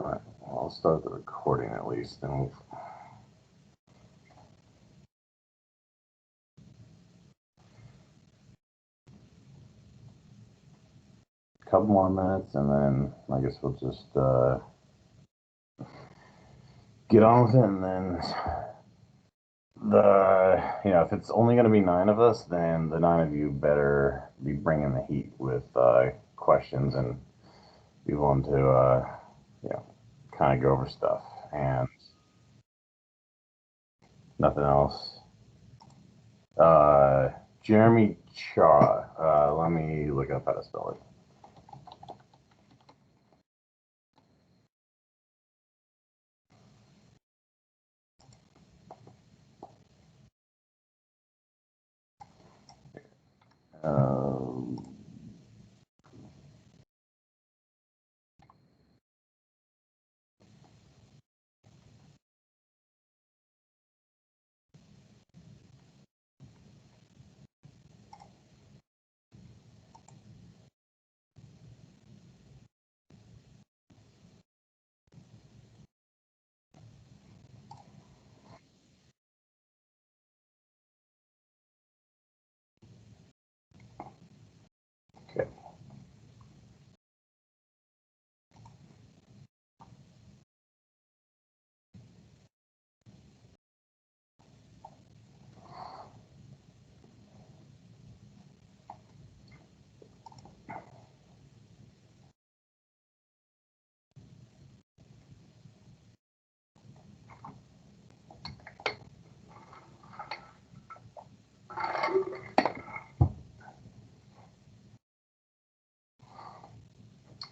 All right, well, I'll start the recording at least. Then we'll... a couple more minutes, and then I guess we'll just get on with it. And then if it's only going to be 9 of us, then the 9 of you better be bringing the heat with questions and be willing to kind of go over stuff and nothing else. Jeremy Cha. Let me look up how to spell it. Okay.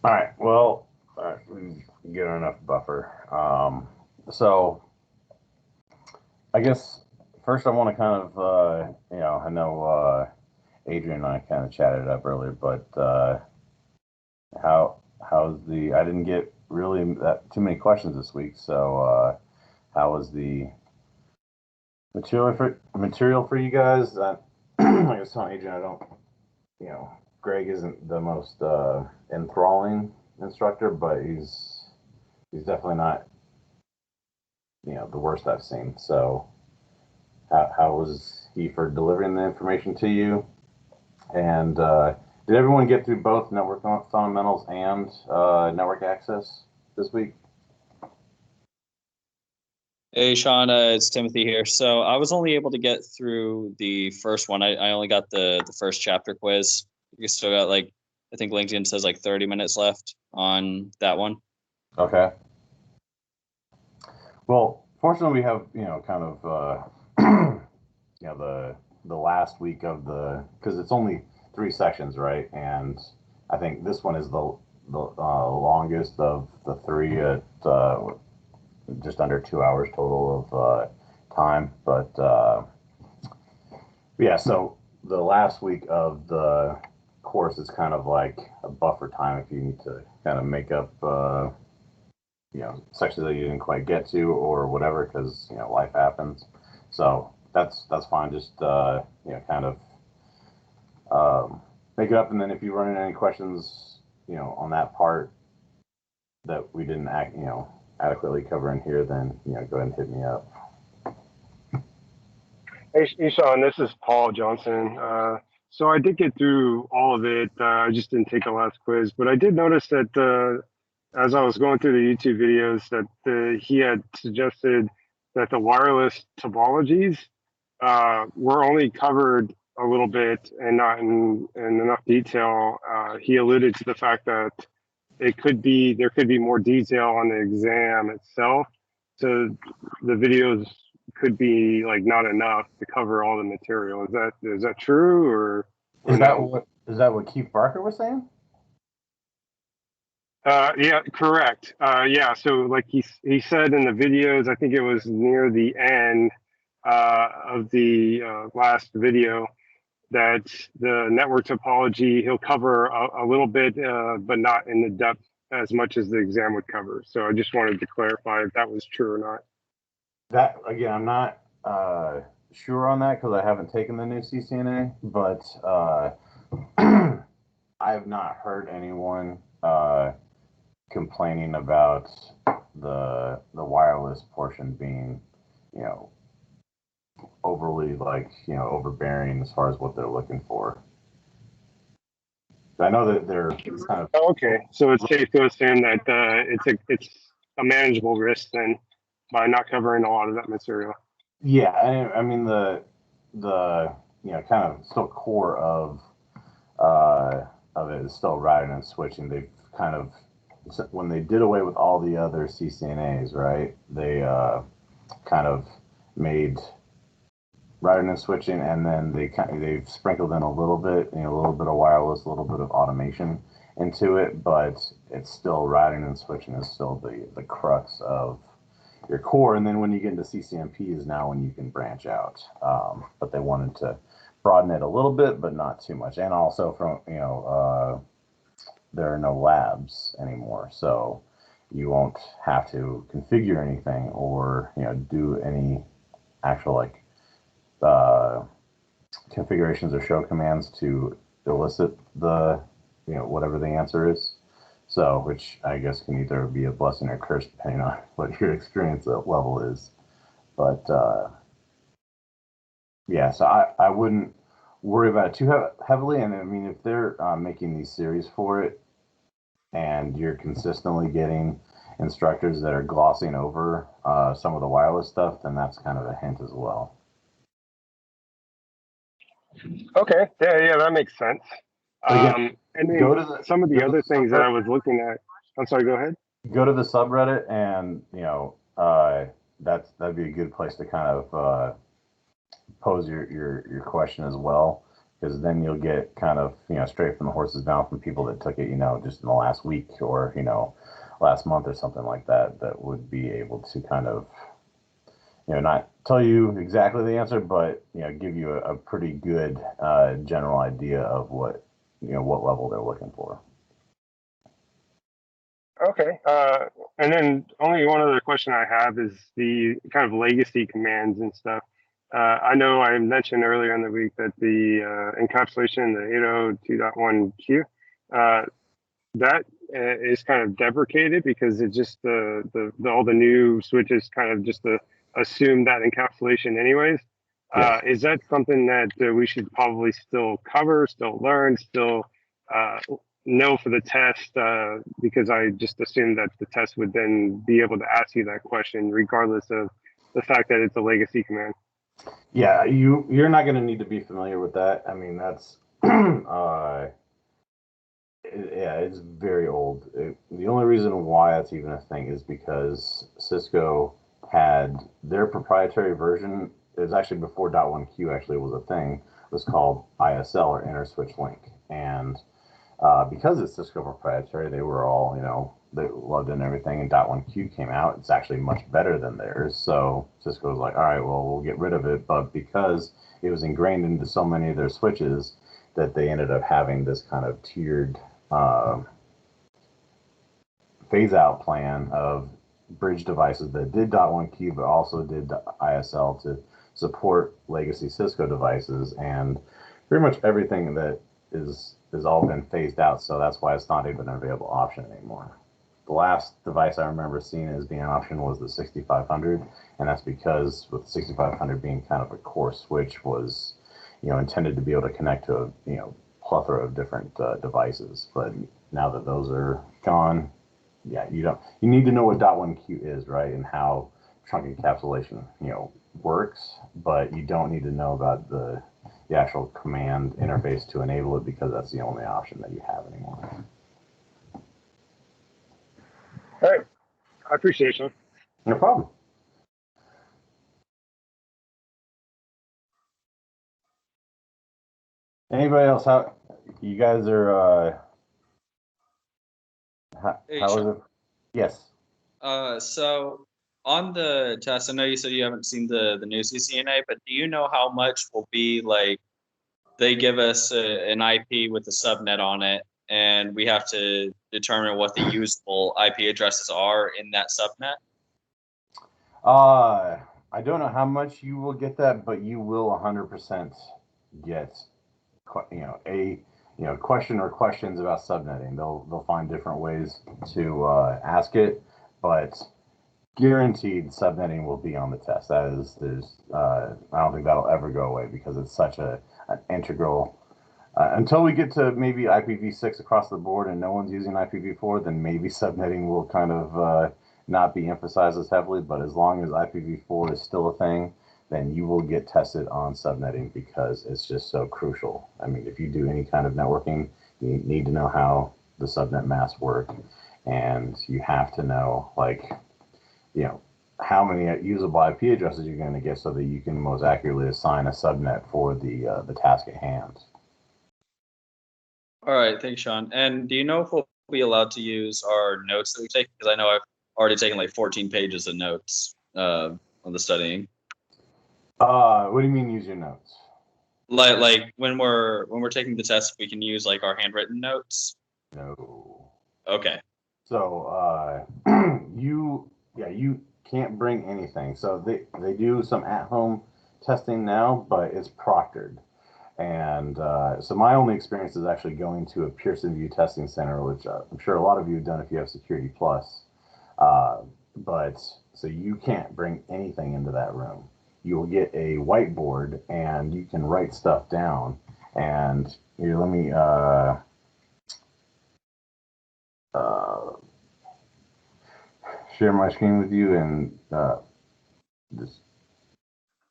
All right. Well, we get enough buffer. So I guess first I want to kind of, I know Adrian and I kind of chatted up earlier, but how's the? I didn't get really that too many questions this week. So how was the material for you guys? I was telling Adrian I don't, Greg isn't the most enthralling instructor, but he's definitely not, the worst I've seen. So how was he for delivering the information to you? And did everyone get through both network fundamentals and network access this week? Hey, Sean, it's Timothy here. So I was only able to get through the first one. I only got the first chapter quiz. You still got I think LinkedIn says 30 minutes left on that one. Okay. Well, fortunately, we have kind of the last week of because it's only 3 sections, right? And I think this one is the longest of the 3 at just under 2 hours total of time. But yeah, so the last week of the course is kind of like a buffer time if you need to kind of make up sections that you didn't quite get to or whatever, because life happens. So that's fine. Just kind of make it up, and then if you run into any questions on that part that we didn't adequately cover in here, then go ahead and hit me up. Hey Sean, this is Paul Johnson. So I did get through all of it. I just didn't take the last quiz, but I did notice that as I was going through the YouTube videos, that he had suggested that the wireless topologies were only covered a little bit and not in enough detail. He alluded to the fact that there could be more detail on the exam itself. So the videos could be not enough to cover all the material. Is that true or is that what Keith Barker was saying? Yeah, correct. Yeah, so he said in the videos, I think it was near the end of the last video, that the network topology he'll cover a little bit, but not in the depth as much as the exam would cover. So I just wanted to clarify if that was true or not. That again, I'm not sure on that because I haven't taken the new CCNA, but I have not heard anyone complaining about the wireless portion being, you know, overly overbearing as far as what they're looking for. I know that they're kind of Okay, so it's safe to assume that it's a manageable risk then by not covering a lot of that material. yeah. I mean the kind of still core of it is still routing and switching. They've kind of, when they did away with all the other CCNAs, right? They kind of made routing and switching, and then they've sprinkled in a little bit, a little bit of wireless, a little bit of automation into it, but it's still routing and switching is still the crux of your core. And then when you get into CCNP is now when you can branch out. But they wanted to broaden it a little bit, but not too much. And also from there are no labs anymore, so you won't have to configure anything or do any actual configurations or show commands to elicit the whatever the answer is. So, which I guess can either be a blessing or curse depending on what your experience level is. But yeah, so I wouldn't worry about it too heavily. And I mean, if they're making these series for it, and you're consistently getting instructors that are glossing over some of the wireless stuff, then that's kind of a hint as well. Okay, yeah, that makes sense. Again, and then some of the other things that I was looking at. I'm sorry, go ahead. Go to the subreddit, and that'd be a good place to kind of pose your question as well, because then you'll get kind of straight from the horse's mouth from people that took it just in the last week or last month or something like that, that would be able to kind of not tell you exactly the answer, but give you a pretty good general idea of what level they're looking for. Okay, and then only one other question I have is the kind of legacy commands and stuff. I know I mentioned earlier in the week that the encapsulation, the 802.1Q, that is kind of deprecated because it's just all the new switches kind of just assume that encapsulation anyways. Yes. Is that something that we should probably still cover, still learn, still know for the test? Because I just assumed that the test would then be able to ask you that question regardless of the fact that it's a legacy command. Yeah, you're not going to need to be familiar with that. I mean, that's it's very old. The only reason why that's even a thing is because Cisco had their proprietary version. It was actually before .1Q actually was a thing. It was called ISL, or Inter Switch Link, and because it's Cisco proprietary, they were all they loved it and everything. And .1Q came out. It's actually much better than theirs. So Cisco was like, all right, well, we'll get rid of it. But because it was ingrained into so many of their switches, that they ended up having this kind of tiered phase out plan of bridge devices that did .1Q but also did ISL to support legacy Cisco devices, and pretty much everything that is all been phased out. So that's why it's not even an available option anymore. The last device I remember seeing as being an option was the 6500, and that's because with the 6500 being kind of a core switch, was intended to be able to connect to a plethora of different devices. But now that those are gone, yeah, you need to know what .1Q is, right, and how trunk encapsulation works, but you don't need to know about the actual command interface to enable it, because that's the only option that you have anymore. All right, I appreciate it, Sean. No problem. Anybody else? How you guys are? How is it? Yes. So on the test, I know you said you haven't seen the new CCNA, but do you know how much will be like they give us an IP with a subnet on it, and we have to determine what the usable IP addresses are in that subnet? I don't know how much you will get that, but you will 100% get question or questions about subnetting. They'll find different ways to ask it, but guaranteed subnetting will be on the test. I don't think that'll ever go away because it's such an integral. Until we get to maybe IPv6 across the board and no one's using IPv4, then maybe subnetting will kind of not be emphasized as heavily. But as long as IPv4 is still a thing, then you will get tested on subnetting because it's just so crucial. I mean, if you do any kind of networking, you need to know how the subnet masks work, and you have to know, like, how many usable IP addresses you're going to get so that you can most accurately assign a subnet for the task at hand. All right, thanks, Sean. And do you know if we'll be allowed to use our notes that we take? Because I know I've already taken like 14 pages of notes on the studying. What do you mean use your notes? Like when we're taking the test, we can use like our handwritten notes. No. Okay. So you can't bring anything. So they do some at-home testing now, but it's proctored. And so my only experience is actually going to a Pearson VUE testing center, which I'm sure a lot of you have done if you have Security Plus. But so you can't bring anything into that room. You will get a whiteboard and you can write stuff down. And here, let me share my screen with you and just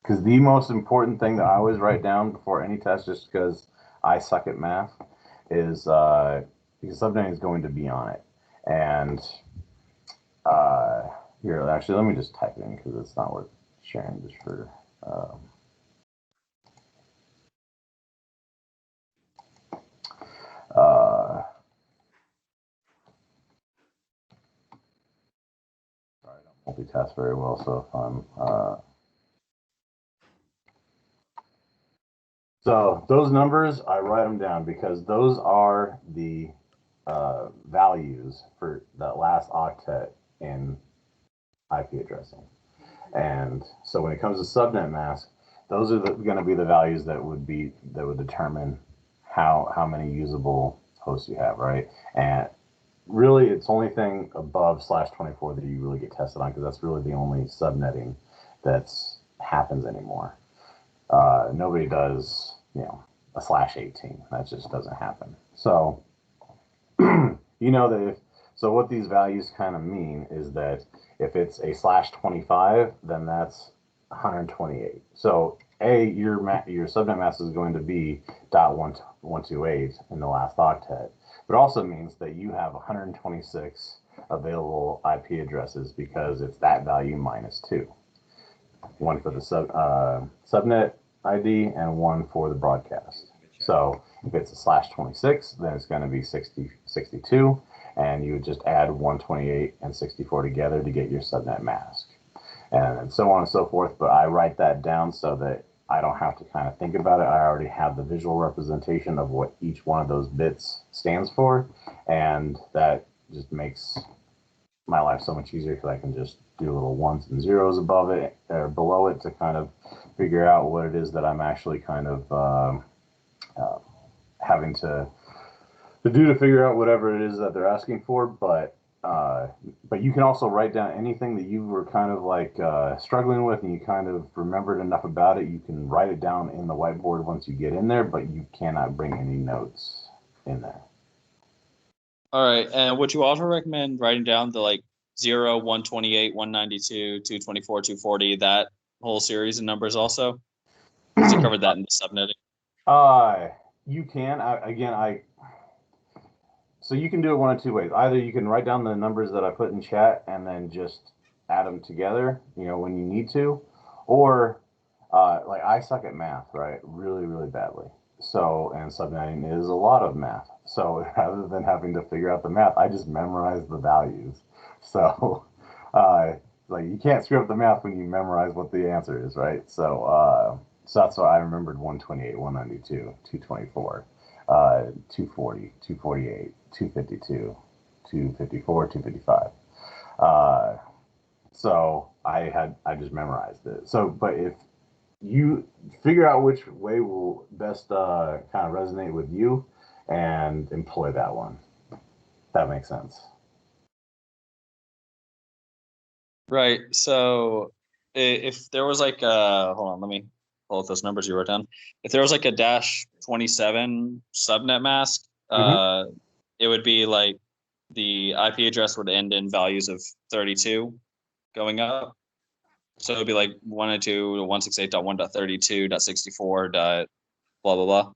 because the most important thing that I always write down before any test, just because I suck at math, is because something is going to be on it. And here, actually, let me just type it in because it's not worth sharing just for. Sorry, I don't multitask very well, so if I'm. So those numbers, I write them down because those are the values for that last octet in IP addressing. And so when it comes to subnet mask, those are going to be the values that would determine how many usable hosts you have, right? And really, it's only thing above /24 that you really get tested on because that's really the only subnetting that's happens anymore. Nobody does, a /18. That just doesn't happen. So, that so what these values kind of mean is that if it's a /25, then that's 128. So your subnet mask is going to be .128 in the last octet, but it also means that you have 126 available IP addresses because it's that value minus 2. One for the subnet ID and one for the broadcast. So if it's a /26, then it's going to be 62, and you would just add 128 and 64 together to get your subnet mask, and so on and so forth. But I write that down so that I don't have to kind of think about it. I already have the visual representation of what each one of those bits stands for, and that just makes my life so much easier because I can just do little ones and zeros above it or below it to kind of figure out what it is that I'm actually kind of having to do to figure out whatever it is that they're asking for. But you can also write down anything that you were kind of like struggling with and you kind of remembered enough about it. You can write it down in the whiteboard once you get in there, but you cannot bring any notes in there. All right. And would you also recommend writing down the 0, 128, 192, 224, 240, that whole series of numbers also? Because you covered that in the subnetting. You can. So you can do it one of two ways. Either you can write down the numbers that I put in chat and then just add them together, when you need to, or I suck at math, right? Really, really badly. So, and subnetting is a lot of math. So rather than having to figure out the math, I just memorize the values. So, you can't screw up the math when you memorize what the answer is, right? So, so that's why I remembered 128, 192, 224, 240, 248, 252, 254, 255. So I just memorized it. So, but if you figure out which way will best kind of resonate with you, and employ that one. That makes sense. Right. So if there was like a, hold on, let me pull up those numbers you wrote down. If there was like a -27 subnet mask, it would be like the IP address would end in values of 32 going up. So it would be like 102 to 168.1.32.64. Blah blah blah.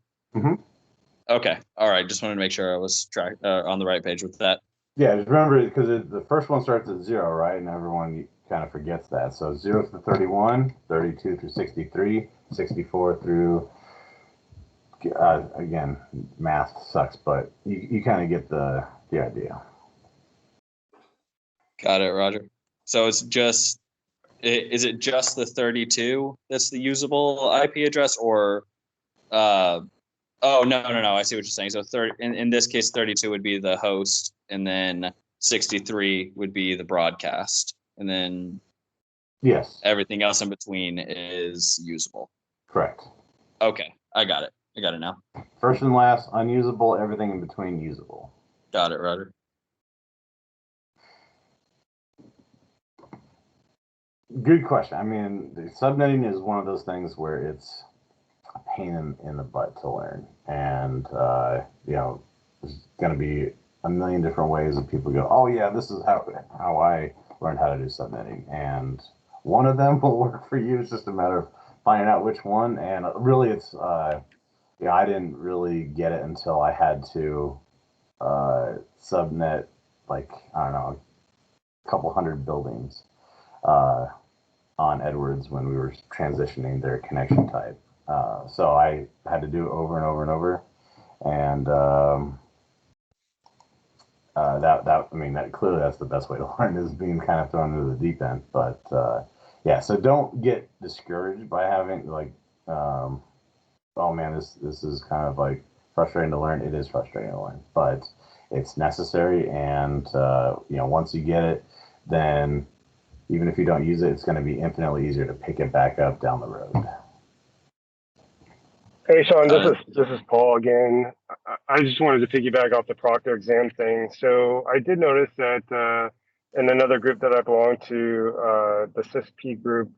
Okay. All right. Just wanted to make sure I was on the right page with that. Yeah, just remember, because the first one starts at 0, right? And everyone kind of forgets that. So 0 through 31, 32 through 63, 64 through, again, math sucks, but you kind of get the idea. Got it, Roger. So it's just, is it just the 32 that's the usable IP address, or oh, no, I see what you're saying. So in this case, 32 would be the host, and then 63 would be the broadcast, and then yes, everything else in between is usable. Correct. Okay, I got it now. First and last, unusable. Everything in between, usable. Got it, Roger. Good question. I mean, the subnetting is one of those things where it's a pain in the butt to learn, and there's going to be a million different ways that people go, oh yeah, this is how I learned how to do subnetting, and one of them will work for you. It's just a matter of finding out which one. And really, it's I didn't really get it until I had to subnet, like, I don't know, a couple hundred buildings on Edwards when we were transitioning their connection type. So I had to do it over and over and over, and that clearly that's the best way to learn, is being kind of thrown into the deep end. But yeah, so don't get discouraged by having like, oh man, this is kind of like frustrating to learn. It is frustrating to learn, but it's necessary. And once you get it, then even if you don't use it, it's going to be infinitely easier to pick it back up down the road. Hey, Sean, this is Paul again. I just wanted to piggyback off the proctor exam thing. So I did notice that in another group that I belong to, the CISP group,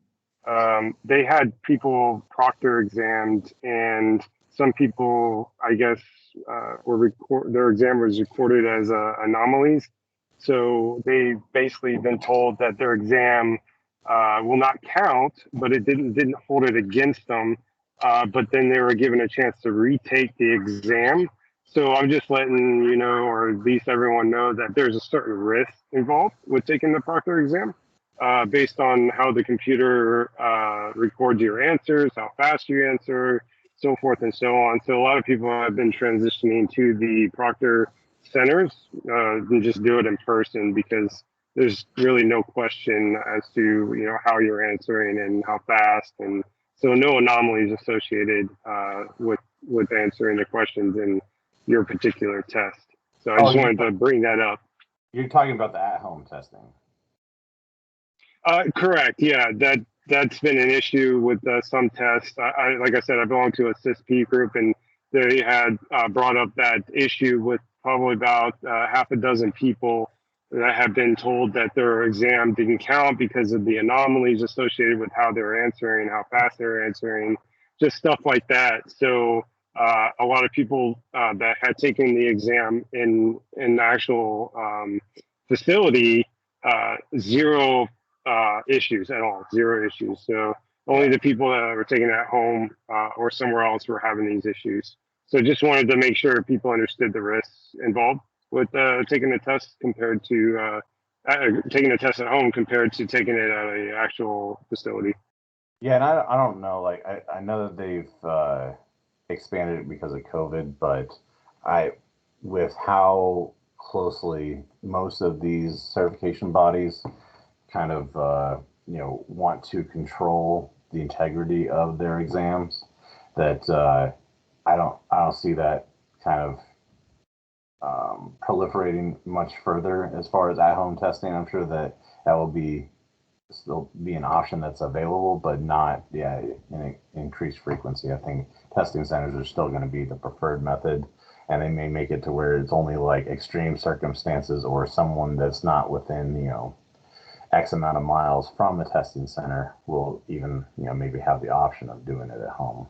they had people proctor examined, and some people, I guess, their exam was recorded as anomalies. So they basically been told that their exam will not count, but it didn't hold it against them. But then they were given a chance to retake the exam. So I'm just letting you know, or at least everyone know, that there's a certain risk involved with taking the proctor exam, based on how the computer records your answers, how fast you answer, so forth and so on. So a lot of people have been transitioning to the proctor centers and just do it in person, because there's really no question as to how you're answering and how fast, and so no anomalies associated with answering the questions in your particular test. So I just wanted to bring that up. You're talking about the at-home testing. Correct. Yeah, that's been an issue with some tests. Like I said, I belong to a CISP group, and they had brought up that issue with probably about half a dozen people that have been told that their exam didn't count because of the anomalies associated with how they're answering, how fast they're answering, just stuff like that. So a lot of people that had taken the exam in the actual facility, zero issues at all, zero issues. So only the people that were taking it at home or somewhere else were having these issues. So just wanted to make sure people understood the risks involved with taking a test compared to taking a test at home compared to taking it at an actual facility. Yeah, and I don't know, like I know that they've expanded it because of COVID, but with how closely most of these certification bodies kind of want to control the integrity of their exams, that I don't see that kind of proliferating much further as far as at-home testing. I'm sure that will still be an option that's available, but not in increased frequency. I think testing centers are still going to be the preferred method, and they may make it to where it's only like extreme circumstances or someone that's not within, X amount of miles from a testing center will even, maybe have the option of doing it at home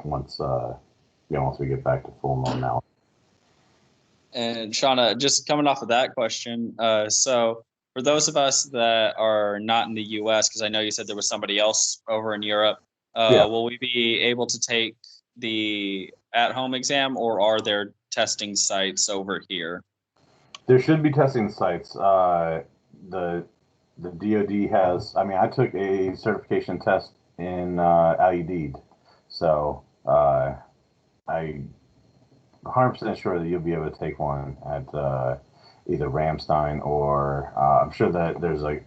once, once we get back to full normality. And Shauna, just coming off of that question, so for those of us that are not in the U.S., because I know you said there was somebody else over in Europe, will we be able to take the at-home exam, or are there testing sites over here? There should be testing sites. The DoD has. I mean, I took a certification test in Al-Udeid, so I'm 100% sure that you'll be able to take one at either Ramstein or I'm sure that there's a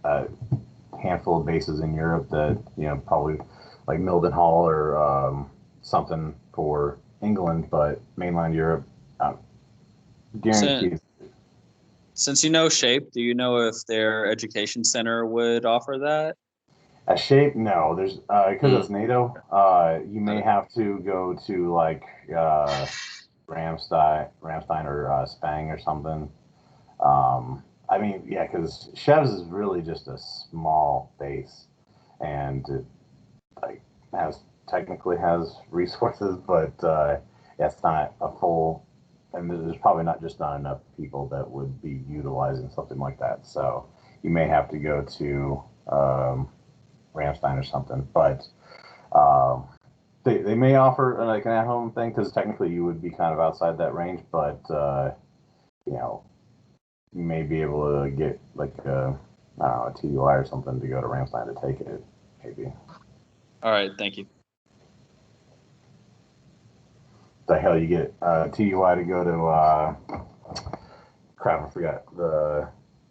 handful of bases in Europe that probably like Mildenhall or something for England, but mainland Europe, guaranteed. Since you know SHAPE, do you know if their education center would offer that? At SHAPE, no. There's because it's NATO. You may have to go to like Ramstein or Spang or something. I mean, yeah, because Chevs is really just a small base, and it like technically has resources, but it's not a full. And there's probably not enough people that would be utilizing something like that. So you may have to go to Ramstein or something, but they may offer like an at-home thing because technically you would be kind of outside that range, but you may be able to get like a TUI or something to go to Ramstein to take it, maybe. All right, thank you. The hell you get TUI to go to crap, I forgot the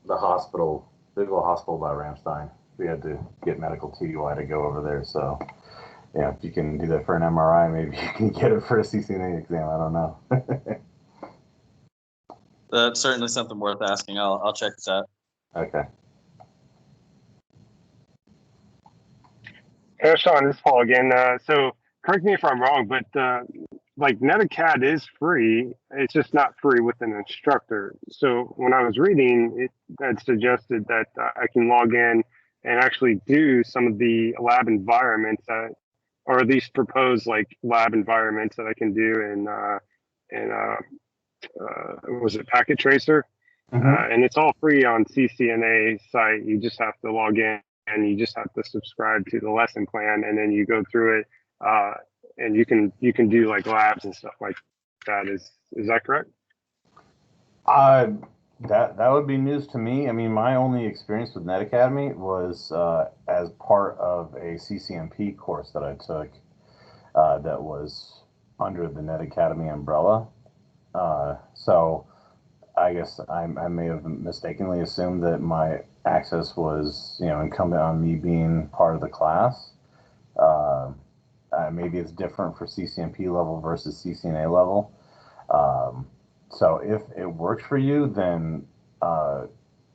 hospital, big old hospital by Ramstein. We had to get medical TUI to go over there. So yeah, if you can do that for an MRI, maybe you can get it for a CCNA exam. I don't know. That's certainly something worth asking. I'll check this out. Okay. Hey, Sean, this is Paul again. So correct me if I'm wrong, but like NetAcad is free. It's just not free with an instructor. So when I was reading, it had suggested that I can log in and actually do some of the lab environments that, or at least propose like lab environments that I can do in was it Packet Tracer? And it's all free on CCNA site. You just have to log in and you just have to subscribe to the lesson plan, and then you go through it, and you can do like labs and stuff like that. Is that correct? That would be news to me. I mean, my only experience with Net Academy was as part of a CCNP course that I took that was under the Net Academy umbrella. So I guess I may have mistakenly assumed that my access was, incumbent on me being part of the class. Maybe it's different for CCNP level versus CCNA level. So if it works for you, then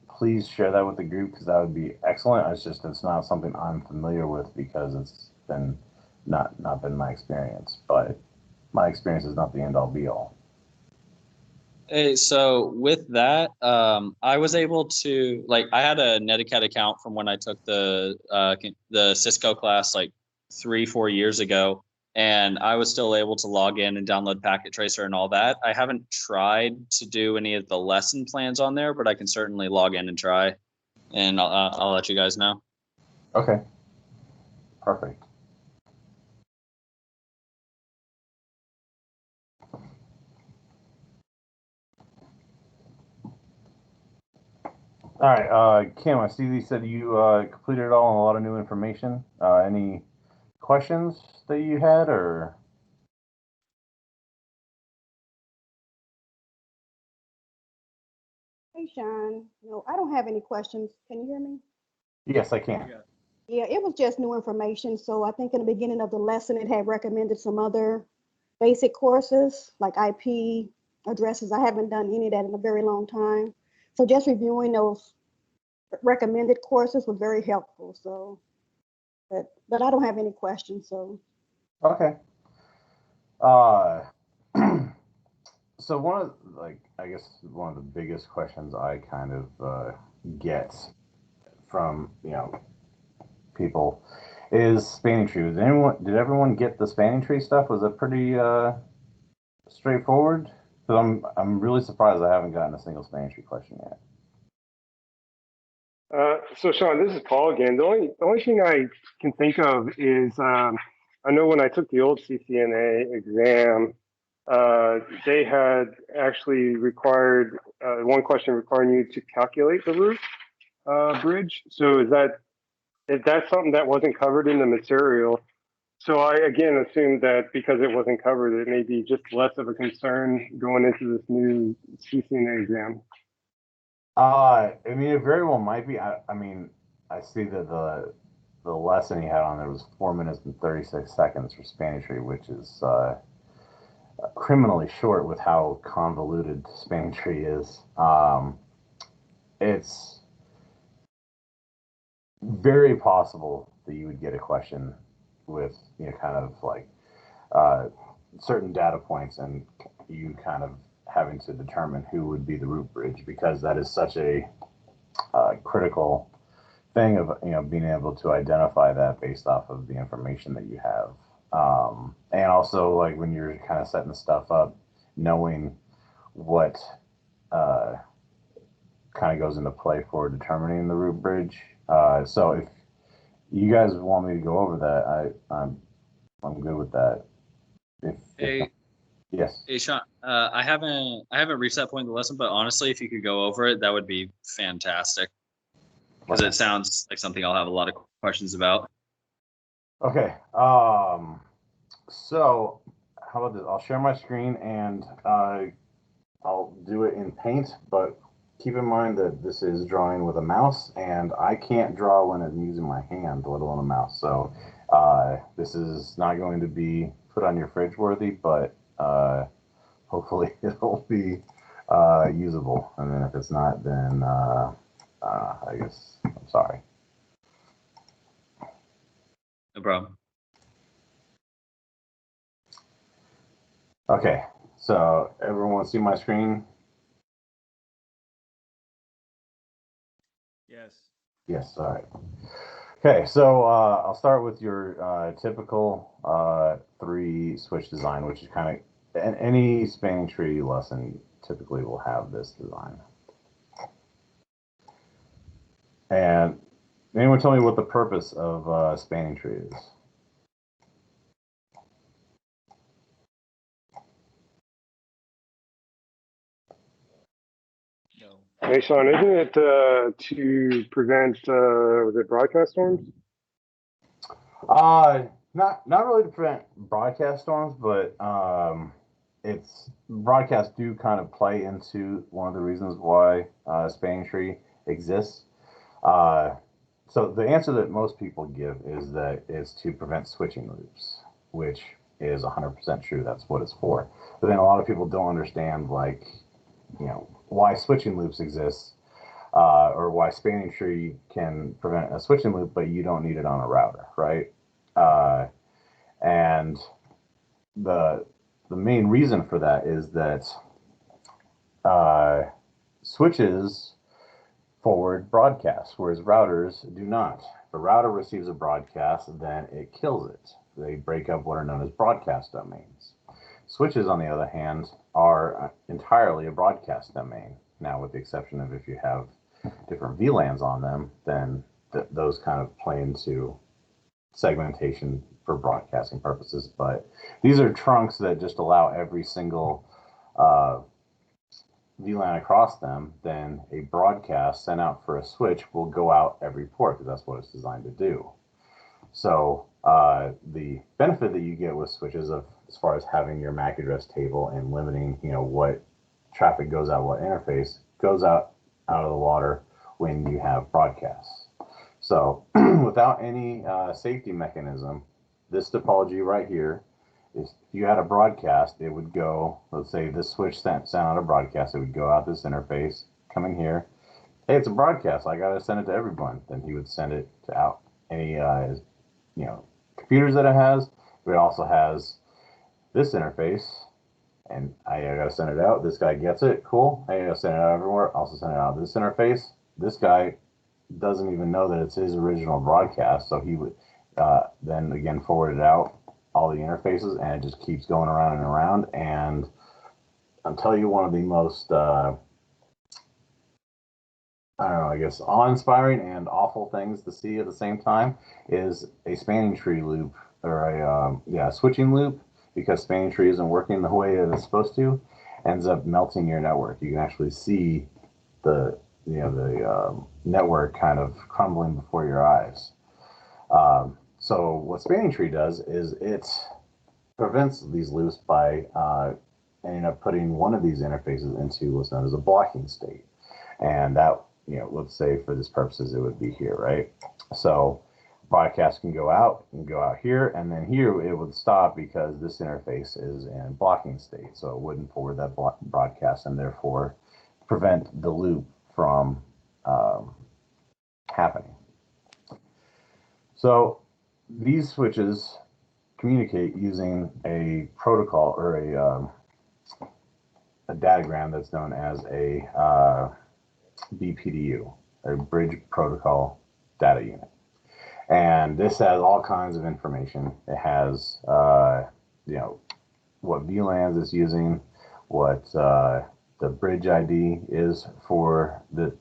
please share that with the group because that would be excellent. It's not something I'm familiar with because it's been not been my experience. But my experience is not the end all be all. Hey, so with that, I was able to I had a NetAcad account from when I took the Cisco class like 3-4 years ago, and I was still able to log in and download Packet Tracer and all that. I haven't tried to do any of the lesson plans on there, but I can certainly log in and try, and I'll let you guys know. Okay. Perfect. All right, Kim, I see you said you completed it all and a lot of new information. Any questions that you had, or? Hey, Sean. No, I don't have any questions. Can you hear me? Yes, I can. Yeah, it was just new information. So I think in the beginning of the lesson, it had recommended some other basic courses like IP addresses. I haven't done any of that in a very long time. So just reviewing those recommended courses was very helpful. So, but I don't have any questions. So. Okay. Uh, So one of I guess one of the biggest questions I kind of get from people is spanning tree. Did everyone get the spanning tree stuff? Was it pretty straightforward? Because I'm really surprised I haven't gotten a single spanning tree question yet. So Sean, this is Paul again. The only thing I can think of is I know when I took the old CCNA exam, they had actually required one question requiring you to calculate the roof bridge. So is that something that wasn't covered in the material? So I again assumed that because it wasn't covered, it may be just less of a concern going into this new CCNA exam. I mean, it very well might be. I mean, I see that the lesson he had on there was 4 minutes and 36 seconds for spanning tree, which is criminally short with how convoluted spanning tree is. It's very possible that you would get a question with kind of like certain data points and you kind of having to determine who would be the root bridge, because that is such a critical thing of being able to identify that based off of the information that you have, and also like when you're kind of setting stuff up, knowing what kind of goes into play for determining the root bridge. So if you guys want me to go over that, I'm good with that. Yes. Hey Sean, I haven't reached that point in the lesson, but honestly, if you could go over it, that would be fantastic, because it sounds like something I'll have a lot of questions about. Okay. So how about this? I'll share my screen and I'll do it in Paint, but keep in mind that this is drawing with a mouse, and I can't draw when I'm using my hand, let alone a mouse. So this is not going to be put on your fridge worthy, but hopefully it'll be usable. And then if it's not, then I guess I'm sorry. No problem. Okay, so everyone see my screen? Yes. Yes, all right. Okay, so I'll start with your typical 3 switch design, which is kind of any spanning tree lesson typically will have this design. And anyone tell me what the purpose of spanning tree is? No. Hey Sean, isn't it to prevent the broadcast storms? Not really to prevent broadcast storms, but it's broadcasts do kind of play into one of the reasons why spanning tree exists. So the answer that most people give is that it's to prevent switching loops, which is 100% true. That's what it's for. But then a lot of people don't understand, like, why switching loops exist, or why spanning tree can prevent a switching loop, but you don't need it on a router, right? And the main reason for that is that switches forward broadcasts, whereas routers do not. If a router receives a broadcast, then it kills it. They break up what are known as broadcast domains. Switches, on the other hand, are entirely a broadcast domain. Now, with the exception of if you have different VLANs on them, then those kind of play into segmentation for broadcasting purposes. But these are trunks that just allow every single VLAN across them. Then a broadcast sent out for a switch will go out every port, because that's what it's designed to do. So the benefit that you get with switches, as far as having your MAC address table and limiting, what traffic goes out, what interface goes out of the water when you have broadcasts. So without any safety mechanism, this topology right here is, if you had a broadcast, it would go, let's say this switch sent out a broadcast, it would go out this interface, come in here. Hey, it's a broadcast, I gotta send it to everyone. Then he would send it to out any computers that it has. But it also has this interface, and I gotta send it out. This guy gets it, cool. I gotta send it out everywhere. Also send it out this interface. This guy doesn't even know that it's his original broadcast, so he would then again forward it out all the interfaces, and it just keeps going around and around. And I'll tell you one of the most I don't know, I guess awe-inspiring and awful things to see at the same time is a spanning tree loop, or a switching loop, because spanning tree isn't working the way that it's supposed to, ends up melting your network. You can actually see the network kind of crumbling before your eyes. So what spanning tree does is it prevents these loops by ending up putting one of these interfaces into what's known as a blocking state, and that, let's say for this purposes, it would be here, right? So broadcast can go out here, and then here it would stop because this interface is in blocking state. So it wouldn't forward that broadcast and therefore prevent the loop from happening. So these switches communicate using a protocol, or a datagram that's known as a BPDU, a Bridge Protocol Data Unit. And this has all kinds of information. It has, what VLANs it's using, what the bridge ID is for the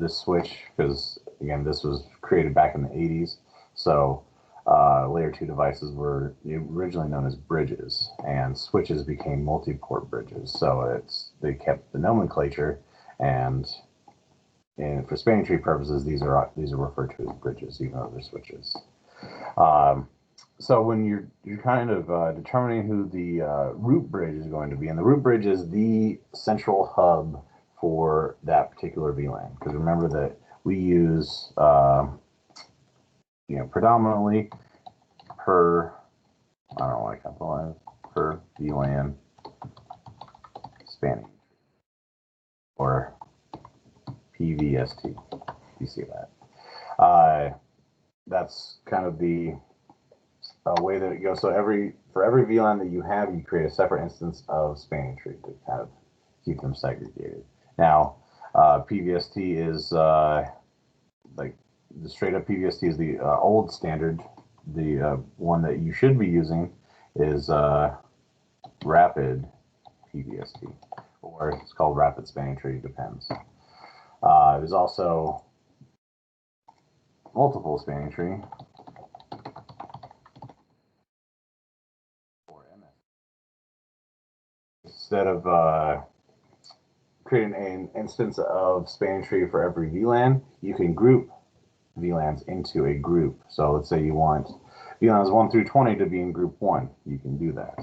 switch, because again, this was created back in the 80s. So layer 2 devices were originally known as bridges, and switches became multi-port bridges. So they kept the nomenclature, and for spanning tree purposes, these are referred to as bridges, even though they're switches. So when you're kind of determining who the root bridge is going to be, and the root bridge is the central hub for that particular VLAN, because remember that we use predominantly per, I don't know what I capitalize, per VLAN spanning, or PVST. You see that? That's kind of the way that it goes. So for every VLAN that you have, you create a separate instance of spanning tree to kind of keep them segregated. Now, PVST is like the straight up PVST is the old standard. The one that you should be using is rapid PVST, or it's called rapid spanning tree, depends. There's also multiple spanning tree, or MS. Instead of creating an instance of spanning tree for every VLAN, you can group VLANs into a group. So let's say you want VLANs 1 through 20 to be in group 1. You can do that.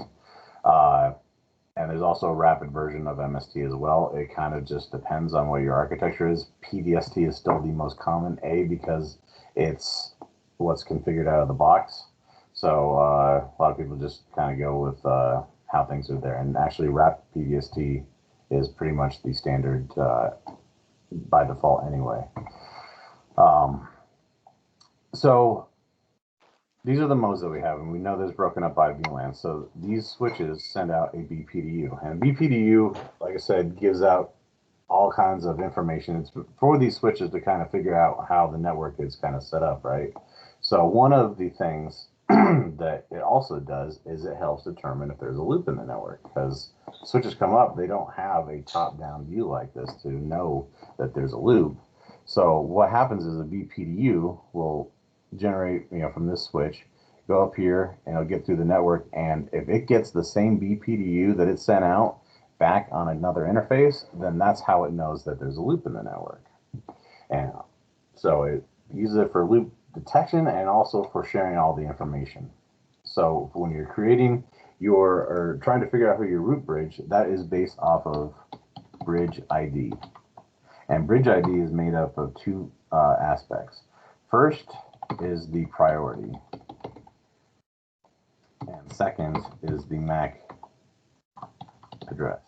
And there's also a rapid version of MST as well. It kind of just depends on what your architecture is. PVST is still the most common, because it's what's configured out of the box. So a lot of people just kind of go with how things are there. And actually, rapid PVST is pretty much the standard by default anyway. So these are the modes that we have, and we know there's broken up by VLAN. So these switches send out a BPDU, and BPDU, like I said, gives out all kinds of information. It's for these switches to kind of figure out how the network is kind of set up, right? So one of the things that it also does is it helps determine if there's a loop in the network, because switches come up, they don't have a top-down view like this to know that there's a loop. So what happens is a BPDU will generate, from this switch, go up here, and it'll get through the network, and if it gets the same BPDU that it sent out back on another interface, then that's how it knows that there's a loop in the network. And so it uses it for loop detection and also for sharing all the information. So when you're creating or trying to figure out who your root bridge, that is based off of bridge ID. And bridge ID is made up of two aspects. First is the priority, and second is the MAC address.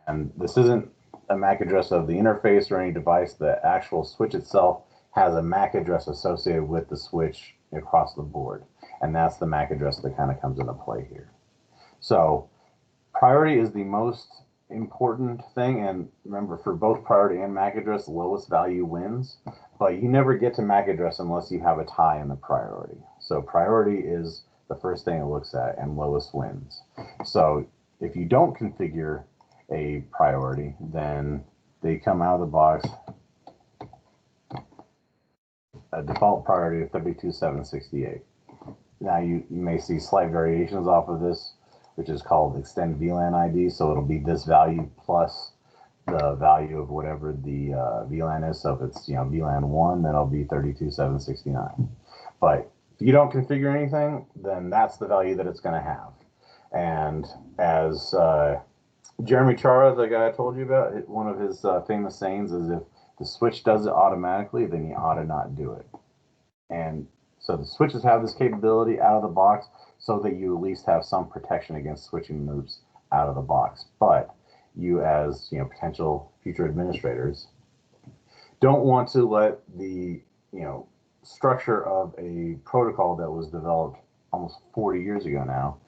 And this isn't a MAC address of the interface or any device. The actual switch itself has a MAC address associated with the switch across the board, and that's the MAC address that kind of comes into play here. So priority is the most important thing, and remember, for both priority and MAC address, lowest value wins, but you never get to MAC address unless you have a tie in the priority. So priority is the first thing it looks at, and lowest wins. So if you don't configure a priority, then they come out of the box a default priority of 32.768. Now you may see slight variations off of this, which is called extend VLAN ID. So it'll be this value plus the value of whatever the VLAN is. So if it's VLAN 1, then it'll be 32.769. But if you don't configure anything, then that's the value that it's going to have. And as Jeremy Chara, the guy I told you about, one of his famous sayings is, if the switch does it automatically, then you ought to not do it. And so the switches have this capability out of the box so that you at least have some protection against switching loops out of the box. But you, as potential future administrators, don't want to let the structure of a protocol that was developed almost 40 years ago now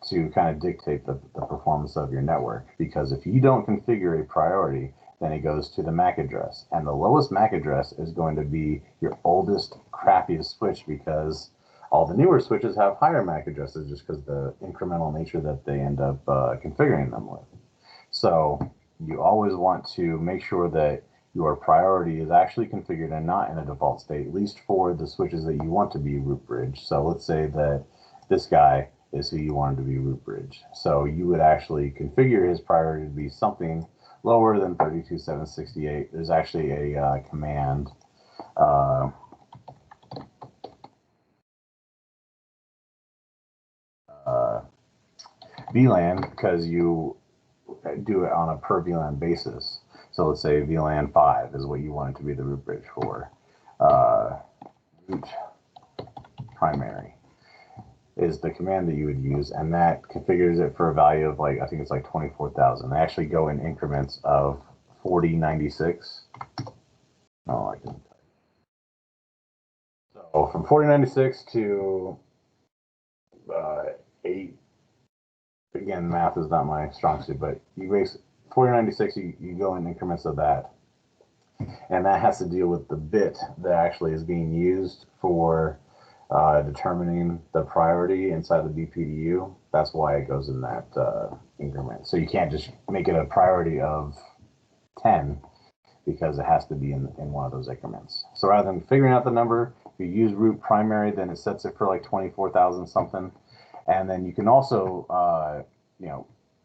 to kind of dictate the performance of your network. Because if you don't configure a priority, then it goes to the MAC address, and the lowest MAC address is going to be your oldest, crappiest switch, because all the newer switches have higher MAC addresses just because the incremental nature that they end up configuring them with. So you always want to make sure that your priority is actually configured and not in a default state, at least for the switches that you want to be root bridge. So let's say that this guy is who you wanted to be root bridge. So you would actually configure his priority to be something lower than 32.768. There's actually a command VLAN, because you do it on a per VLAN basis. So let's say VLAN 5 is what you want it to be the root bridge for. Root primary is the command that you would use, and that configures it for a value of I think it's 24,000. They actually go in increments of 4096. Oh, I can. So from 4096 to 8. Again, math is not my strong suit, but you base 4096. You go in increments of that, and that has to deal with the bit that actually is being used for determining the priority inside the BPDU. That's why it goes in that increment. So you can't just make it a priority of 10, because it has to be in one of those increments. So rather than figuring out the number, if you use root primary, then it sets it for 24,000 something. And then you can also,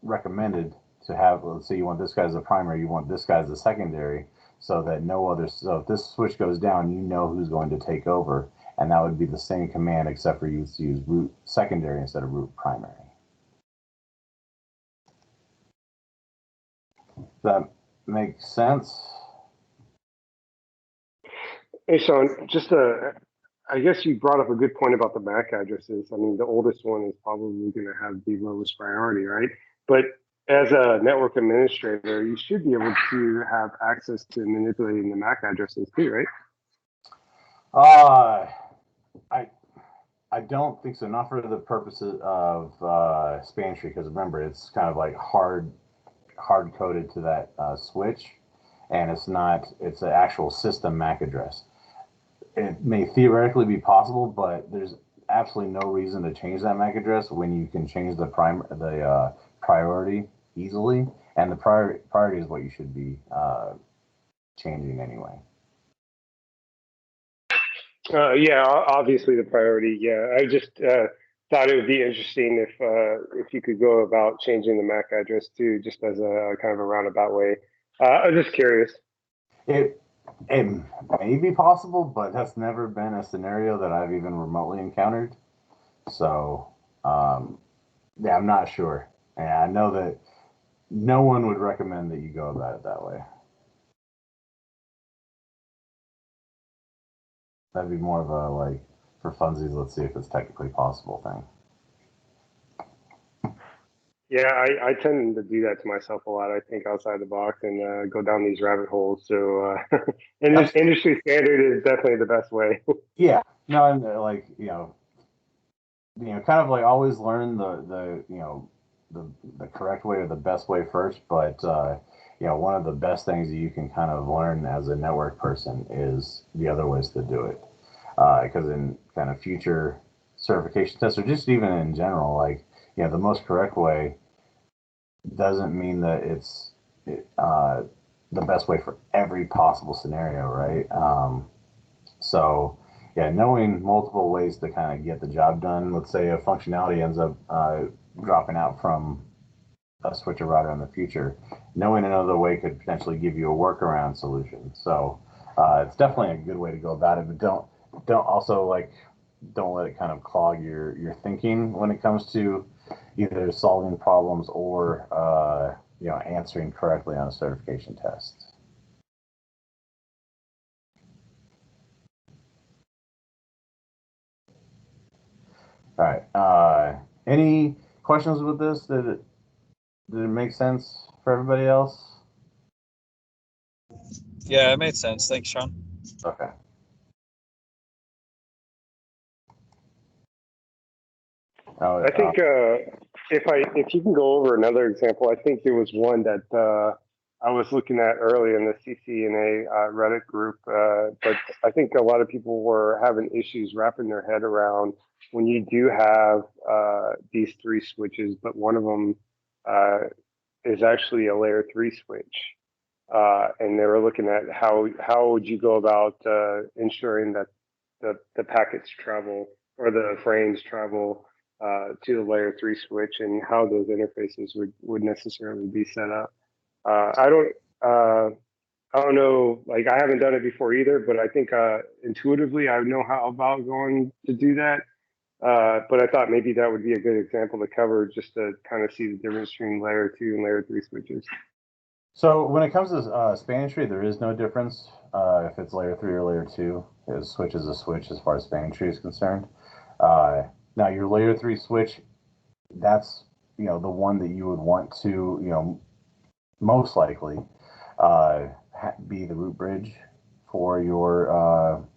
recommended to have, let's say you want this guy as a primary, you want this guy as a secondary, so that so if this switch goes down, you know who's going to take over. And that would be the same command, except for you use root secondary instead of root primary. Does that make sense? Hey, Sean, I guess you brought up a good point about the MAC addresses. I mean, the oldest one is probably going to have the lowest priority, right? But as a network administrator, you should be able to have access to manipulating the MAC addresses too, right? I don't think so. Not for the purposes of span tree, because remember, it's kind of hard coded to that switch, and it's an actual system MAC address. It may theoretically be possible, but there's absolutely no reason to change that MAC address when you can change the priority easily, and the priority is what you should be changing anyway. Yeah, obviously the priority. Yeah, I just thought it would be interesting if you could go about changing the MAC address too, just as a kind of a roundabout way. I'm just curious. It may be possible, but that's never been a scenario that I've even remotely encountered. So, yeah, I'm not sure. And I know that no one would recommend that you go about it that way. That'd be more of a for funsies, let's see if it's technically possible thing. Yeah, I tend to do that to myself a lot. I think outside the box and go down these rabbit holes. So, and this industry standard is definitely the best way. Yeah, no, and kind of always learn the the correct way or the best way first, but one of the best things that you can kind of learn as a network person is the other ways to do it. Because in kind of future certification tests, or just even in general, like, the most correct way doesn't mean that it's the best way for every possible scenario, right? So, knowing multiple ways to kind of get the job done. Let's say a functionality ends up dropping out from a switcher router in the future. Knowing another way could potentially give you a workaround solution. So it's definitely a good way to go about it. But don't let it kind of clog your thinking when it comes to either solving problems or answering correctly on a certification test. All right. Any questions with this? Did it make sense for everybody else? Yeah, it made sense. Thanks, Sean. Okay. I think if you can go over another example, I think there was one that I was looking at earlier in the CCNA Reddit group, but I think a lot of people were having issues wrapping their head around when you do have these 3 switches, but one of them is actually a layer 3 switch. And they were looking at how would you go about ensuring that the packets travel or the frames travel to the layer 3 switch, and how those interfaces would necessarily be set up. I don't know, like, I haven't done it before either, but I think intuitively I know how about going to do that. But I thought maybe that would be a good example to cover, just to kind of see the difference between layer 2 and layer 3 switches. So when it comes to spanning tree, there is no difference if it's layer 3 or layer 2. A switch is a switch as far as spanning tree is concerned. Now your layer 3 switch, that's the one that you would want to most likely be the root bridge for your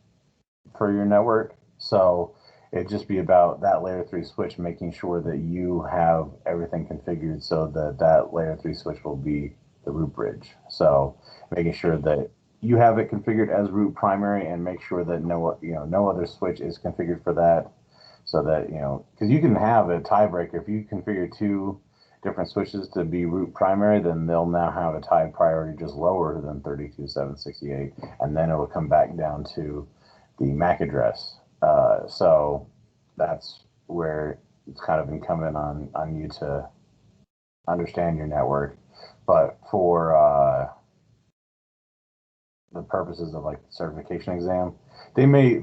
network. So it'd just be about that layer 3 switch, making sure that you have everything configured so that layer 3 switch will be the root bridge. So making sure that you have it configured as root primary, and make sure that no other switch is configured for that. So that, because you can have a tiebreaker. If you configure 2 different switches to be root primary, then they'll now have a tie priority just lower than 32.768, and then it will come back down to the MAC address. So that's where it's kind of incumbent on you to understand your network. But for the purposes of like the certification exam, they may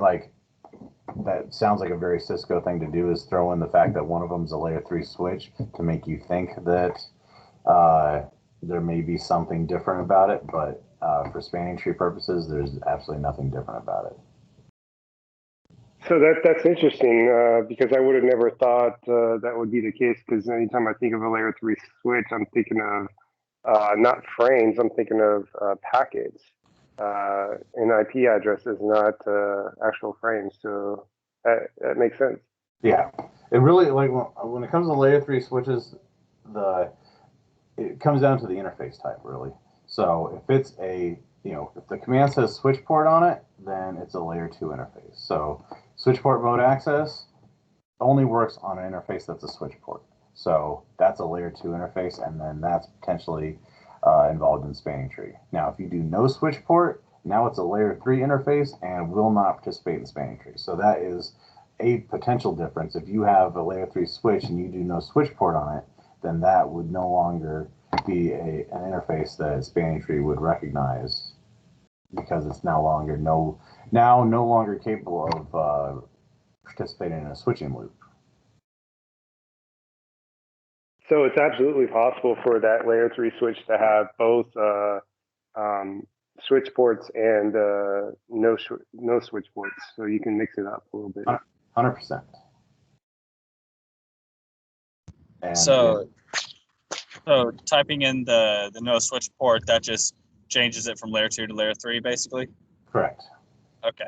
that sounds like a very Cisco thing to do, is throw in the fact that one of them is a layer 3 switch to make you think that there may be something different about it. But for spanning tree purposes, there's absolutely nothing different about it. So that's interesting, because I would have never thought that would be the case, because anytime I think of a layer 3 switch, I'm thinking of not frames, I'm thinking of packets. And IP addresses, not actual frames. So that makes sense. Yeah, it really, like, when it comes to layer 3 switches, it comes down to the interface type, really. So if it's if the command says switch port on it, then it's a layer 2 interface. So switch port mode access only works on an interface that's a switch port. So that's a layer 2 interface, and then that's potentially involved in spanning tree. Now, if you do no switch port, now it's a layer 3 interface and will not participate in spanning tree. So that is a potential difference. If you have a layer 3 switch and you do no switch port on it, then that would no longer be an interface that spanning tree would recognize, because it's no longer capable of participating in a switching loop. So it's absolutely possible for that layer 3 switch to have both switch ports and no switch ports. So you can mix it up a little bit. 100%. So typing in the no switch port, that just changes it from layer 2 to layer 3, basically? Correct. Okay.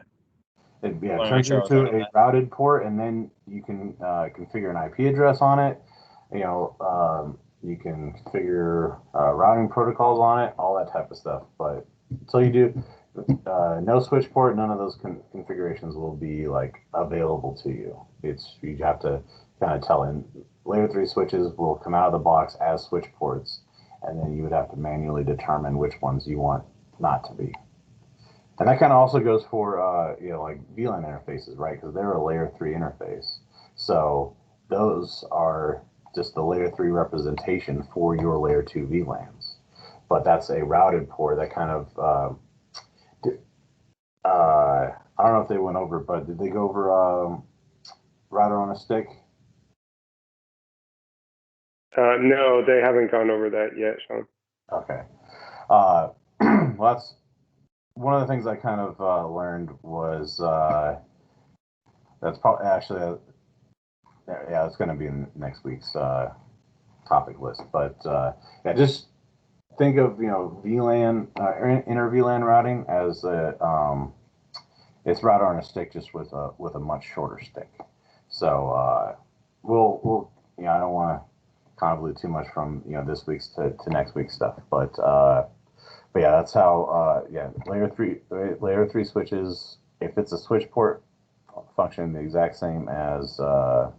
It turns into a routed port, and then you can configure an IP address on it. You can configure routing protocols on it, all that type of stuff. But until you do, no switch port, none of those configurations will be like available to you. You have to kind of tell in. Layer 3 switches will come out of the box as switch ports, and then you would have to manually determine which ones you want not to be. And that kind of also goes for like VLAN interfaces, right? Because they're a layer 3 interface. So those are just the layer 3 representation for your layer 2 VLANs. But that's a routed port that kind of I don't know if they went over, but did they go over router on a stick? No, they haven't gone over that yet, Sean. Okay. Well, that's one of the things I kind of learned was that's probably actually yeah, it's going to be in next week's topic list. But yeah, just think of VLAN inter VLAN routing as it's router on a stick, just with a much shorter stick. So we'll I don't want to convolute too much from this week's to next week's stuff, but yeah, that's how layer 3 switches, if it's a switch port, function the exact same as a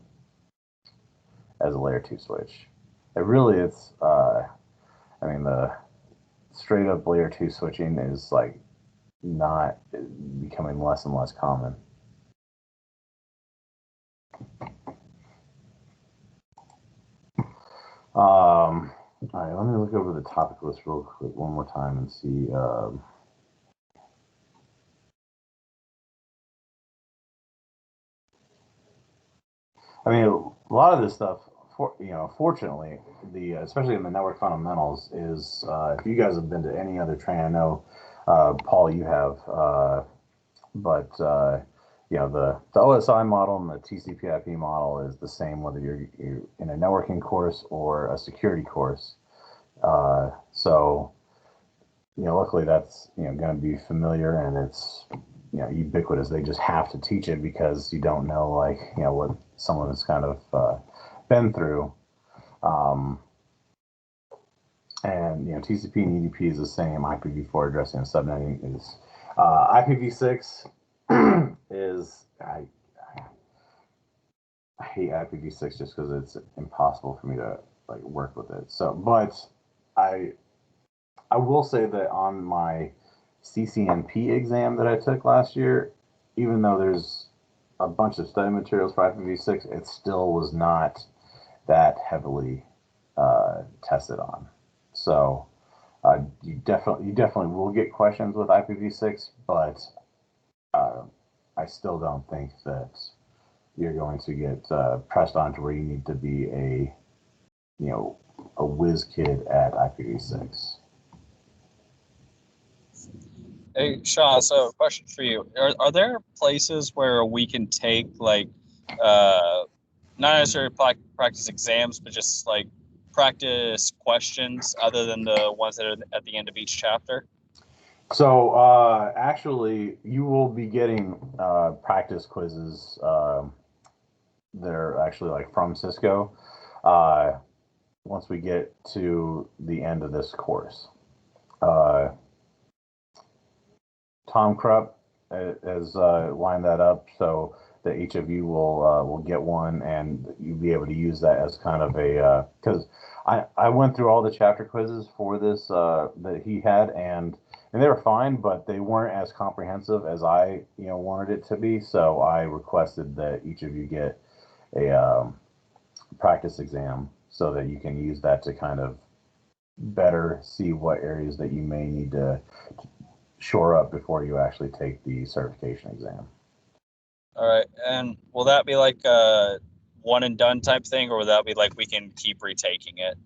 layer 2 switch. It's the straight up layer 2 switching is like not becoming less and less common. All right, let me look over the topic list real quick one more time and see. A lot of this stuff, fortunately, especially in the network fundamentals, is if you guys have been to any other training, I know, Paul, you have, but the OSI model and the TCP/IP model is the same whether you're in a networking course or a security course. So luckily that's going to be familiar, and it's ubiquitous. They just have to teach it because you don't know what someone has kind of been through. And TCP and UDP is the same. IPv4 addressing and subnetting is IPv6 is I hate IPv6 just because it's impossible for me to work with it. So, but I will say that on my CCNP exam that I took last year, even though there's a bunch of study materials for IPv6, it still was not that heavily tested on. So you definitely will get questions with IPv6, but I still don't think that you're going to get pressed on to where you need to be a whiz kid at IPv6. Hey, Sean, so question for you. Are there places where we can take not necessarily practice exams, but just practice questions other than the ones that are at the end of each chapter? So actually, you will be getting practice quizzes. They're actually from Cisco once we get to the end of this course. Tom Krupp has lined that up so that each of you will get one, and you'll be able to use that as kind of a because I went through all the chapter quizzes for this that he had, and they were fine, but they weren't as comprehensive as I wanted it to be. So I requested that each of you get a practice exam so that you can use that to kind of better see what areas that you may need to shore up before you actually take the certification exam. All right, and will that be like a one and done type thing, or will that be we can keep retaking it?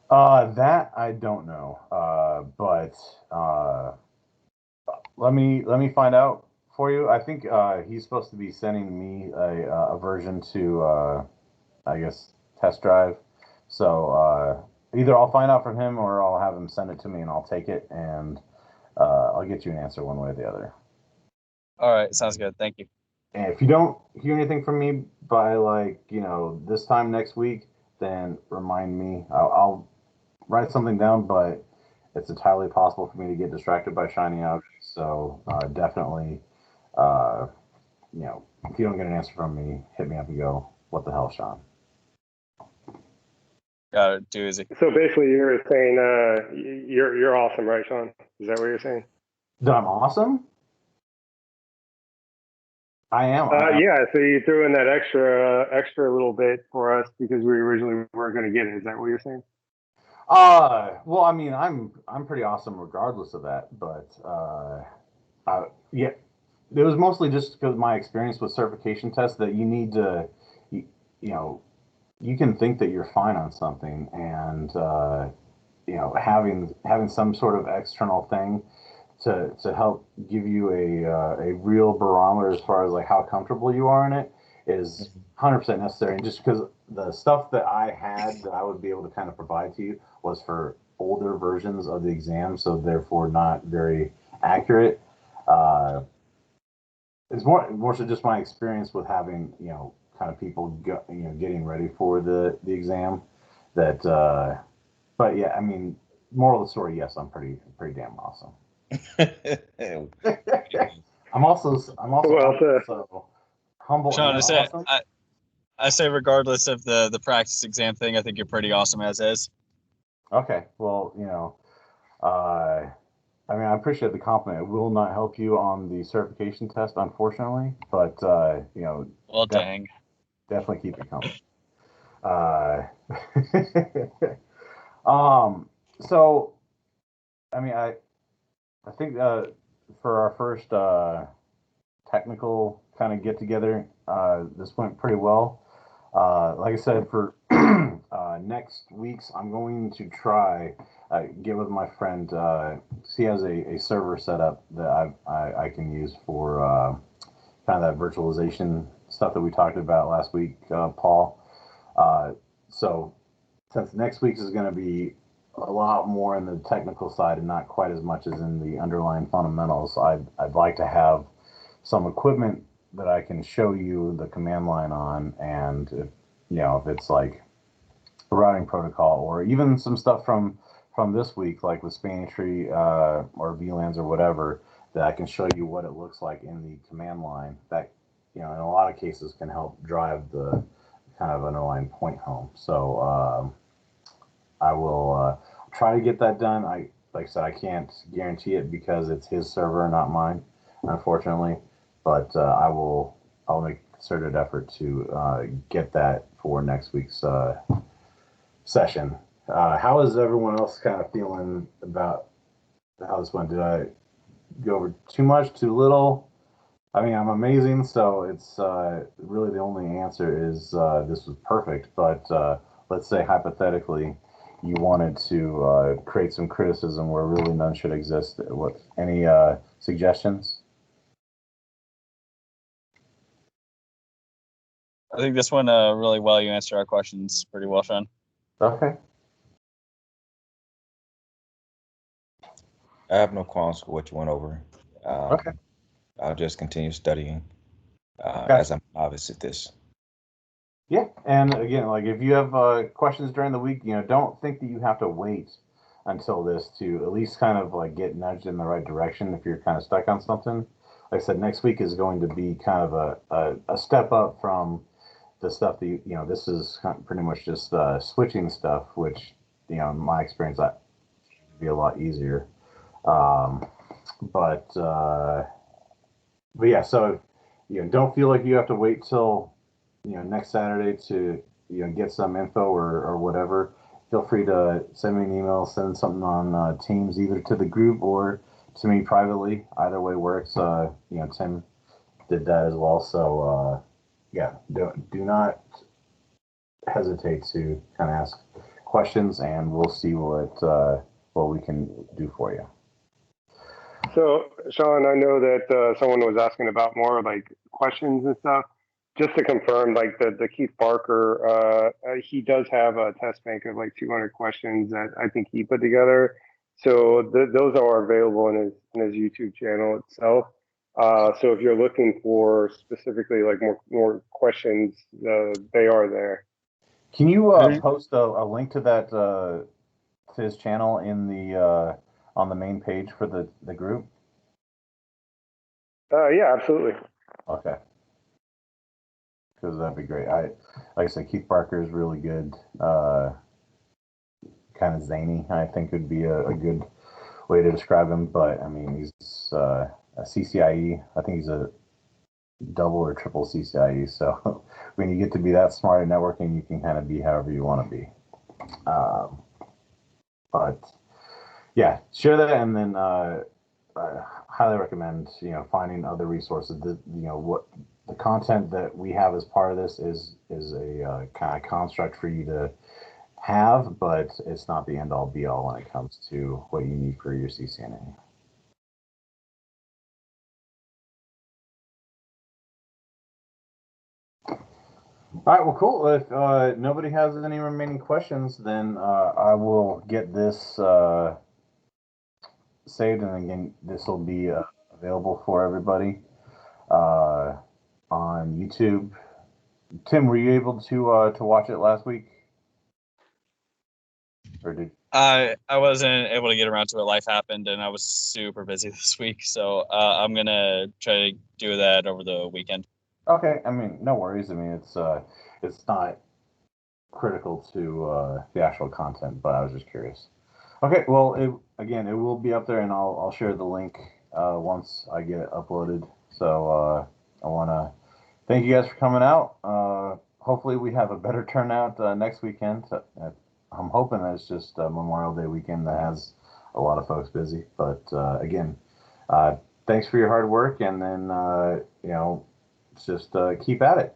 That I don't know, but let me find out for you. I think he's supposed to be sending me a version to I guess test drive. So either I'll find out from him or I'll have him send it to me and I'll take it, and I'll get you an answer one way or the other. All right, sounds good. Thank you. And if you don't hear anything from me by this time next week, then remind me. I'll write something down, but it's entirely possible for me to get distracted by shiny objects. So definitely, if you don't get an answer from me, hit me up and go, "What the hell, Sean?" Got it. Too easy. So basically, you're saying you're awesome, right, Sean? Is that what you're saying? That I'm awesome. I am. Yeah. So you threw in that extra little bit for us because we originally weren't going to get it. Is that what you're saying? Well, I mean, I'm pretty awesome regardless of that, but yeah, it was mostly just because my experience with certification tests that you need to, you know, you can think that you're fine on something, and having some sort of external thing to help give you a real barometer as far as like how comfortable you are in it is 100% necessary. And just because the stuff that I had that I would be able to kind of provide to you was for older versions of the exam, so therefore not very accurate. It's more so just my experience with having kind of people getting ready for the exam. That, but yeah, I mean, moral of the story, yes, I'm pretty damn awesome. I'm also Well, humble, so humble Sean, and awesome. I say regardless of the practice exam thing, I think you're pretty awesome as is. Okay, well, I mean, I appreciate the compliment. It will not help you on the certification test, unfortunately, but Well, dang. definitely keep it coming. Um, so I mean, I think for our first technical kind of get together, this went pretty well. Like I said, for next week's, I'm going to try get with my friend. He has a server set up that I can use for kind of that virtualization stuff that we talked about last week, Paul. So since next week's is going to be a lot more in the technical side and not quite as much as in the underlying fundamentals, I'd like to have some equipment that I can show you the command line on, and if it's like a routing protocol or even some stuff from this week, like with Spantree or VLANs or whatever, that I can show you what it looks like in the command line. That in a lot of cases can help drive the kind of underlying point home. So I will try to get that done. Like I said, I can't guarantee it because it's his server, not mine, unfortunately. But I'll make a concerted effort to get that for next week's session. How is everyone else kind of feeling about how this went? Did I go over too much, too little? I mean, I'm amazing, so it's really the only answer is this was perfect. But let's say hypothetically, you wanted to create some criticism where really none should exist. What any suggestions? I think this one really well. You answered our questions pretty well, Sean. Okay. I have no qualms with what you went over. Okay. I'll just continue studying Okay. as I'm novice at this. Yeah, and again, like if you have questions during the week, don't think that you have to wait until this to at least kind of like get nudged in the right direction if you're kind of stuck on something. Like I said, next week is going to be kind of a step up from the stuff that this is pretty much just switching stuff, which in my experience that would be a lot easier. But yeah, so don't feel like you have to wait till next Saturday to get some info or whatever. Feel free to send me an email, send something on Teams, either to the group or to me privately. Either way works. Tim did that as well. So yeah, do not hesitate to kind of ask questions, and we'll see what we can do for you. So, Sean, I know that someone was asking about more like questions and stuff. Just to confirm, like the Keith Barker, he does have a test bank of like 200 questions that I think he put together. So those are available in his YouTube channel itself. So if you're looking for specifically like more questions, they are there. Can you Mhm. post a link to that to his channel in the on the main page for the group? Yeah, absolutely. Okay. Because that'd be great. Like I said, Keith Barker is really good. Kind of zany, I think would be a good way to describe him. But I mean, he's a CCIE. I think he's a double or triple CCIE. So when you get to be that smart at networking, you can kind of be however you want to be. But yeah, share that, and then I highly recommend finding other resources. What the content that we have as part of this is a kind of construct for you to have, but it's not the end all be all when it comes to what you need for your CCNA. All right, well, cool. If nobody has any remaining questions, then I will get this saved, and again, this will be available for everybody on YouTube. Tim, were you able to watch it last week, or did? I wasn't able to get around to it. Life happened, and I was super busy this week. So I'm gonna try to do that over the weekend. Okay, I mean, no worries. I mean, it's not critical to the actual content, but I was just curious. Okay, well, it will be up there, and I'll share the link once I get it uploaded. So I want to thank you guys for coming out. Hopefully, we have a better turnout next weekend. I'm hoping that it's just Memorial Day weekend that has a lot of folks busy. But again, thanks for your hard work, and then just keep at it.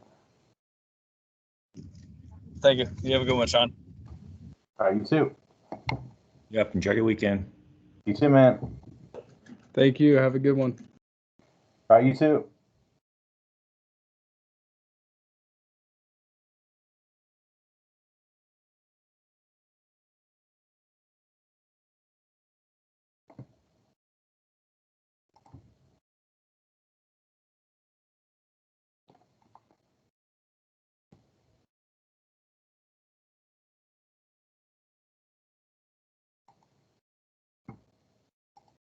Thank you. You have a good one, Sean. All right, you too. Yep. Enjoy your weekend. You too, man. Thank you. Have a good one. All right, you too.